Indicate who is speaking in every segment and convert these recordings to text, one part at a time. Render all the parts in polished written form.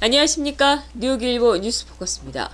Speaker 1: 안녕하십니까. 뉴욕일보 뉴스포커스입니다.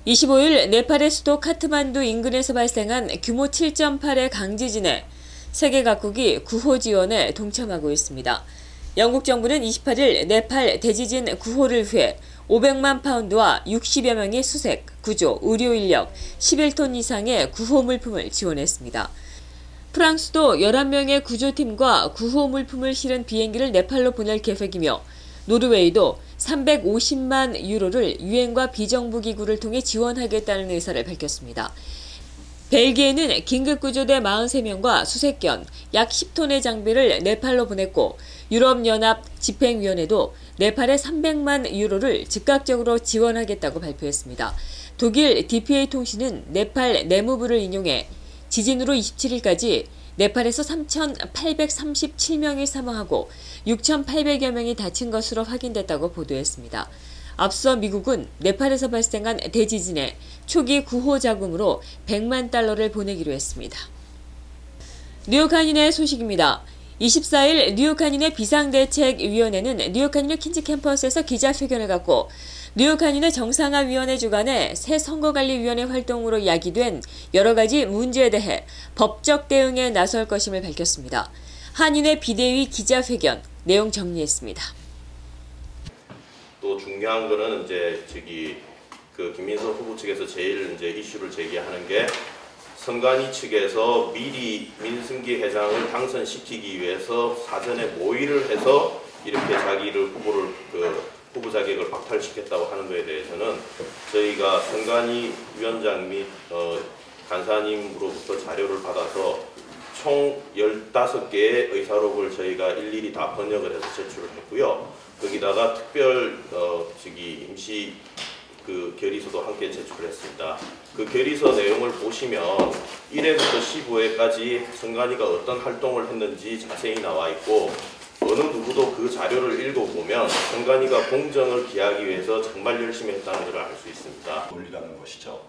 Speaker 1: 25일 네팔의 수도 카트만두 인근에서 발생한 규모 7.8의 강지진에 세계 각국이 구호 지원에 동참하고 있습니다. 영국 정부는 28일 네팔 대지진 구호를 위해 500만 파운드와 60여 명의 수색, 구조, 의료 인력 11톤 이상의 구호 물품을 지원했습니다. 프랑스도 11명의 구조팀과 구호 물품을 실은 비행기를 네팔로 보낼 계획이며 노르웨이도 350만 유로를 유엔과 비정부기구를 통해 지원하겠다는 의사를 밝혔습니다. 벨기에는 긴급구조대 43명과 수색견 약 10톤의 장비를 네팔로 보냈고 유럽연합 집행위원회도 네팔에 300만 유로를 즉각적으로 지원하겠다고 발표했습니다. 독일 DPA 통신은 네팔 내무부를 인용해 지진으로 27일까지 네팔에서 3,837명이 사망하고 6,800여 명이 다친 것으로 확인됐다고 보도했습니다. 앞서 미국은 네팔에서 발생한 대지진에 초기 구호 자금으로 100만 달러를 보내기로 했습니다. 뉴욕 한인회 소식입니다. 24일 뉴욕 한인회 비상대책위원회는 뉴욕 한인회 퀸즈 캠퍼스에서 기자회견을 갖고 뉴욕 한인회 정상화위원회 주관의 새 선거관리위원회 활동으로 야기된 여러 가지 문제에 대해 법적 대응에 나설 것임을 밝혔습니다. 한인회 비대위 기자회견 내용 정리했습니다.
Speaker 2: 또 중요한 거는 이제 김민석 후보 측에서 제일 이슈를 제기하는 게 선관위 측에서 미리 민승기 회장을 당선시키기 위해서 사전에 모의를 해서 이렇게 자기를 후보 자격을 박탈시켰다고 하는 것에 대해서는 저희가 선관위 위원장 및 간사님으로부터 자료를 받아서 총 15개의 의사록을 저희가 일일이 다 번역을 해서 제출을 했고요. 거기다가 특별 임시 결의서도 함께 제출했습니다. 그 결의서 내용을 보시면 1회부터 15회까지 선관위가 어떤 활동을 했는지 자세히 나와 있고 어느 누구도 그 자료를 읽어보면 선관위가 공정을 기하기 위해서 정말 열심히 했다는 것을 알 수 있습니다.
Speaker 3: 논리라는 것이죠.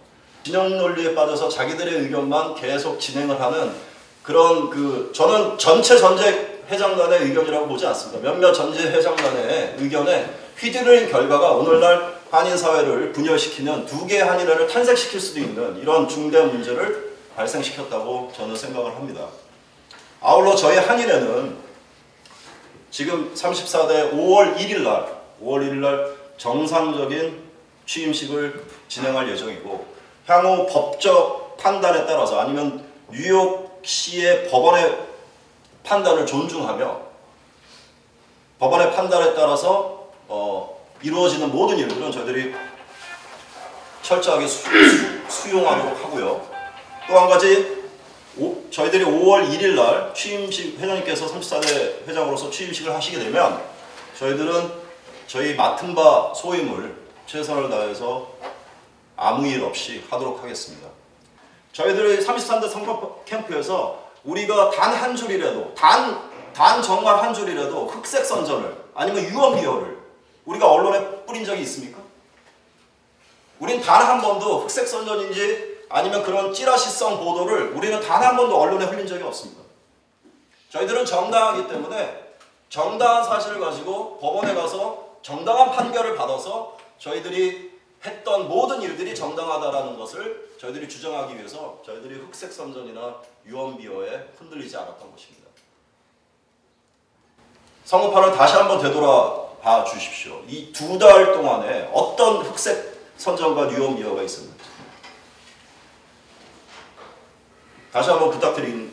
Speaker 3: 진영 논리에 빠져서 자기들의 의견만 계속 진행을 하는 그런 저는 전체 전직 회장단의 의견이라고 보지 않습니다. 몇몇 전직 회장단의 의견에 휘두르는 결과가 오늘날 한인사회를 분열시키는 두 개의 한인회를 탄생시킬 수도 있는 이런 중대한 문제를 발생시켰다고 저는 생각을 합니다. 아울러 저희 한인회는 지금 34대 5월 1일 날 정상적인 취임식을 진행할 예정이고 향후 법적 판단에 따라서 아니면 뉴욕시의 법원의 판단을 존중하며 법원의 판단에 따라서 이루어지는 모든 일들은 저희들이 철저하게 수용하도록 하고요. 또 한 가지 저희들이 5월 1일 날 취임식 회장님께서 34대 회장으로서 취임식을 하시게 되면 저희들은 저희 맡은 바 소임을 최선을 다해서 아무 일 없이 하도록 하겠습니다. 저희들이 33대 선거 캠프에서 우리가 단 한 줄이라도 정말 한 줄이라도 흑색 선전을 아니면 유언비어를 우리가 언론에 뿌린 적이 있습니까? 우린 단 한 번도 흑색 선전인지 아니면 그런 찌라시성 보도를 우리는 단 한 번도 언론에 흘린 적이 없습니다. 저희들은 정당하기 때문에 정당한 사실을 가지고 법원에 가서 정당한 판결을 받아서 저희들이 했던 모든 일들이 정당하다라는 것을 저희들이 주장하기 위해서 저희들이 흑색 선전이나 유언비어에 흔들리지 않았던 것입니다. 선거판을 다시 한번 되돌아봐 주십시오. 이 2달 동안에 어떤 흑색 선전과 유언비어가 있었는지 다시 한번 부탁드린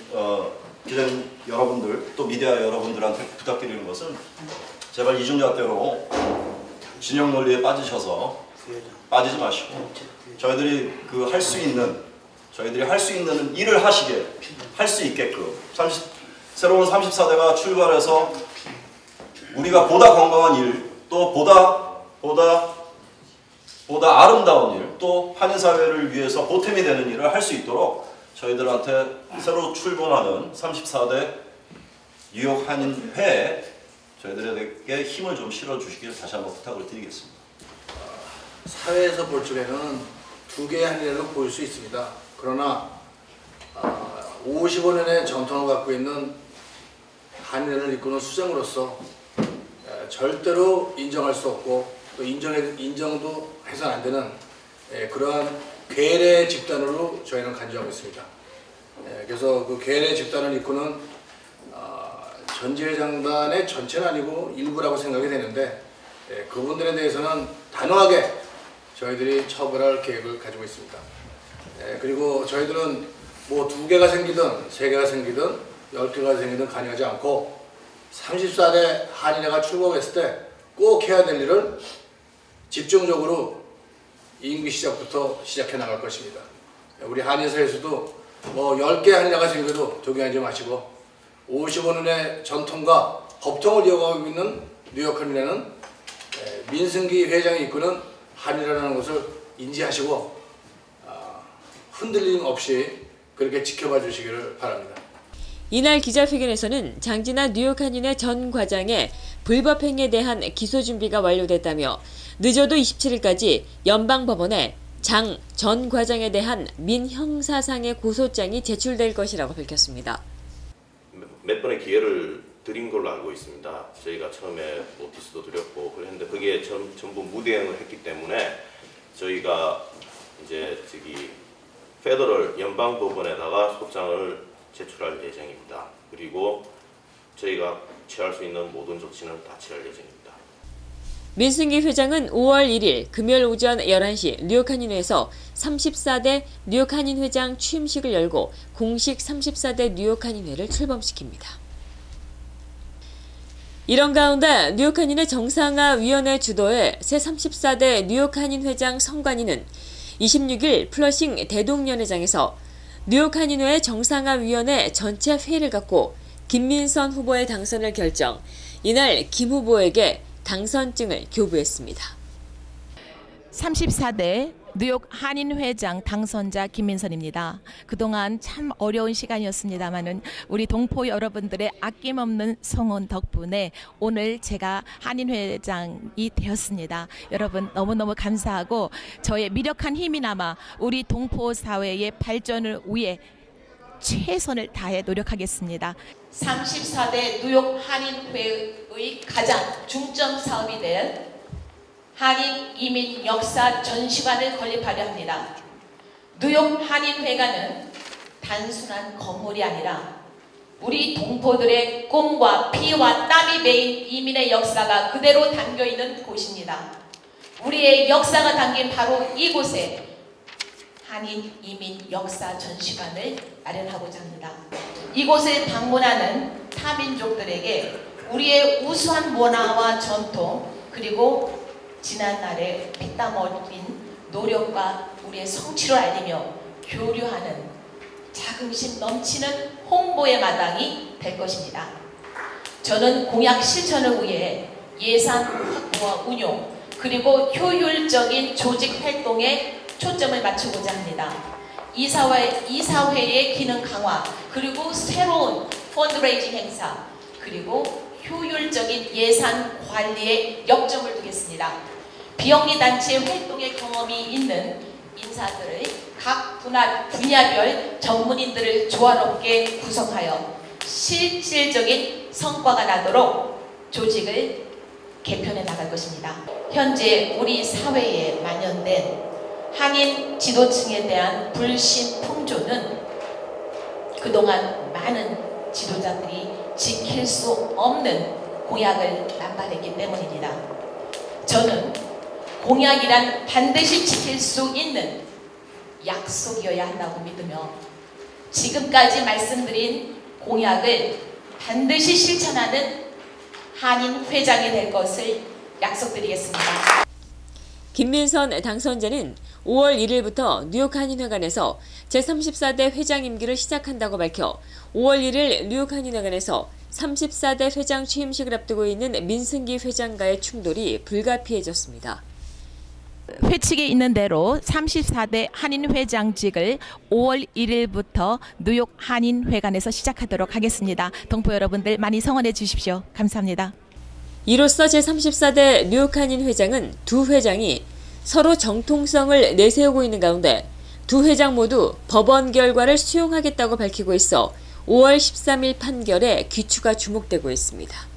Speaker 3: 기자님 여러분들 또 미디어 여러분들한테 부탁드리는 것은 제발 이중잣대로 진영 논리에 빠지지 마시고 저희들이 할 수 있는 일을 할 수 있게끔 새로운 34대가 출발해서 우리가 보다 건강한 일, 또 보다 아름다운 일, 또 한인사회를 위해서 보탬이 되는 일을 할 수 있도록 저희들한테 새로 출범하는 34대 뉴욕 한인회에 저희들에게 힘을 좀 실어주시길 다시 한번 부탁을 드리겠습니다.
Speaker 4: 사회에서 볼 적에는 두 개의 한인회로 보일 수 있습니다. 그러나 55년의 전통을 갖고 있는 한인회를 이끄는 수장으로서 절대로 인정할 수 없고 또 인정도 해서는 안 되는 그러한 괴뢰 집단으로 저희는 간주하고 있습니다. 그래서 그 괴뢰 집단을 이끄는 전지회장단의 전체는 아니고 일부라고 생각이 되는데 그분들에 대해서는 단호하게 저희들이 처벌할 계획을 가지고 있습니다. 그리고 저희들은 뭐 2개가 생기든 3개가 생기든 10개가 생기든 관여하지 않고 34대 한인회가 출범했을 때 꼭 해야 될 일을 집중적으로 임기 시작부터 시작해 나갈 것입니다. 우리 한인사에서도 뭐 10개 한인회가 생겨도 동의하지 마시고 55년의 전통과 법통을 이어가고 있는 뉴욕 한인회는 민승기 회장이 이끄는 한인회라는 것을 인지하시고 흔들림 없이 그렇게 지켜봐 주시기를 바랍니다.
Speaker 1: 이날 기자회견에서는 장진아 뉴욕 한인회 전 과장의 불법 행위에 대한 기소 준비가 완료됐다며 늦어도 27일까지 연방법원에 장 전 과장에 대한 민형사상의 고소장이 제출될 것이라고 밝혔습니다.
Speaker 2: 몇 번의 기회를 드린 걸로 알고 있습니다. 저희가 처음에 노티스도 드렸고 그랬는데 그게 전부 무대응을 했기 때문에 저희가 이제 페더럴 연방법원에다가 소장을 제출할 예정입니다. 그리고 저희가 취할 수 있는 모든 조치는 다 취할 예정입니다.
Speaker 1: 민승기 회장은 5월 1일 금요일 오전 11시 뉴욕 한인회에서 34대 뉴욕 한인회장 취임식을 열고 공식 34대 뉴욕 한인회를 출범시킵니다. 이런 가운데 뉴욕 한인회 정상화 위원회 주도의 새 34대 뉴욕 한인회장 선관위는 26일 플러싱 대동연회장에서 뉴욕 한인회 정상화 위원회 전체 회의를 갖고 김민선 후보의 당선을 결정, 이날 김 후보에게 당선증을 교부했습니다.
Speaker 5: 34대 뉴욕 한인회장 당선자 김민선입니다. 그동안 참 어려운 시간이었습니다만은 우리 동포 여러분들의 아낌없는 성원 덕분에 오늘 제가 한인회장이 되었습니다. 여러분 너무너무 감사하고 저의 미력한 힘이나마 우리 동포 사회의 발전을 위해 최선을 다해 노력하겠습니다.
Speaker 6: 34대 뉴욕 한인회의 가장 중점 사업이 된 한인 이민 역사 전시관을 건립하려 합니다. 뉴욕 한인회관은 단순한 건물이 아니라 우리 동포들의 꿈과 피와 땀이 배인 이민의 역사가 그대로 담겨있는 곳입니다. 우리의 역사가 담긴 바로 이곳에 한인 이민 역사 전시관을 마련하고자 합니다. 이곳을 방문하는 타민족들에게 우리의 우수한 문화와 전통 그리고 지난날의 피땀 흘린 노력과 우리의 성취를 알리며 교류하는 자긍심 넘치는 홍보의 마당이 될 것입니다. 저는 공약 실천을 위해 예산 확보와 운용 그리고 효율적인 조직 활동에 초점을 맞추고자 합니다. 이사회의 기능 강화 그리고 새로운 펀드레이징 행사 그리고 효율적인 예산 관리에 역점을 두겠습니다. 비영리단체 활동의 경험이 있는 인사들을 각 분야별 전문인들을 조화롭게 구성하여 실질적인 성과가 나도록 조직을 개편해 나갈 것입니다. 현재 우리 사회에 만연된 한인 지도층에 대한 불신 풍조는 그동안 많은 지도자들이 지킬 수 없는 공약을 남발했기 때문입니다. 저는 공약이란 반드시 지킬 수 있는 약속이어야 한다고 믿으며 지금까지 말씀드린 공약을 반드시 실천하는 한인 회장이 될 것을 약속드리겠습니다.
Speaker 1: 김민선 당선자는 5월 1일부터 뉴욕 한인회관에서 제34대 회장 임기를 시작한다고 밝혀 5월 1일 뉴욕 한인회관에서 34대 회장 취임식을 앞두고 있는 민승기 회장과의 충돌이 불가피해졌습니다.
Speaker 5: 회칙에 있는 대로 34대 한인회장직을 5월 1일부터 뉴욕 한인회관에서 시작하도록 하겠습니다. 동포 여러분들 많이 성원해 주십시오. 감사합니다.
Speaker 1: 이로써 제34대 뉴욕 한인회장은 두 회장이 서로 정통성을 내세우고 있는 가운데 두 회장 모두 법원 결과를 수용하겠다고 밝히고 있어 5월 13일 판결에 귀추가 주목되고 있습니다.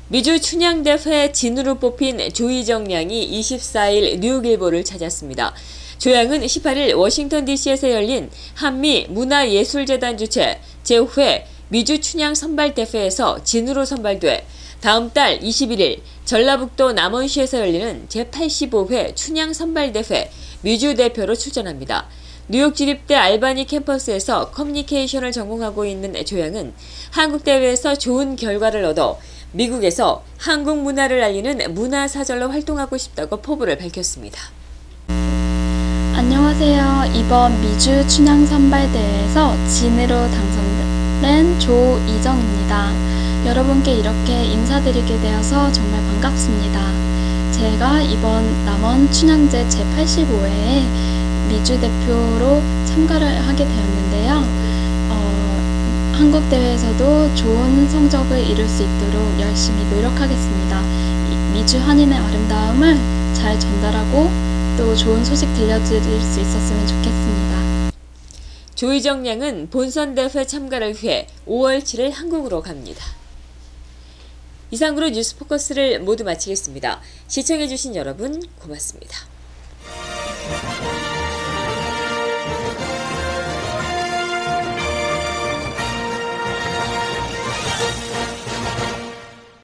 Speaker 1: 미주 춘향대회 진으로 뽑힌 조희정 양이 24일 뉴욕일보를 찾았습니다. 조양은 18일 워싱턴 DC에서 열린 한미 문화예술재단 주최 제5회 미주 춘향 선발대회에서 진으로 선발돼 다음 달 21일 전라북도 남원시에서 열리는 제85회 춘향 선발대회 미주 대표로 출전합니다. 뉴욕 주립대 알바니 캠퍼스에서 커뮤니케이션을 전공하고 있는 조양은 한국 대회에서 좋은 결과를 얻어 미국에서 한국 문화를 알리는 문화사절로 활동하고 싶다고 포부를 밝혔습니다.
Speaker 7: 안녕하세요. 이번 미주 춘향 선발대회에서 진으로 당선된 조이정입니다. 여러분께 이렇게 인사드리게 되어서 정말 반갑습니다. 제가 이번 남원 춘향제 제85회에 미주 대표로 참가를 하게 되었는데요. 한국 대회에서도 좋은 성적을 이룰 수 있도록 열심히 노력하겠습니다. 미주 한인의 아름다움을 잘 전달하고 또 좋은 소식 들려드릴 수 있었으면 좋겠습니다.
Speaker 1: 조희정 양은 본선 대회 참가를 위해 5월 7일 한국으로 갑니다. 이상으로 뉴스포커스를 모두 마치겠습니다. 시청해주신 여러분 고맙습니다.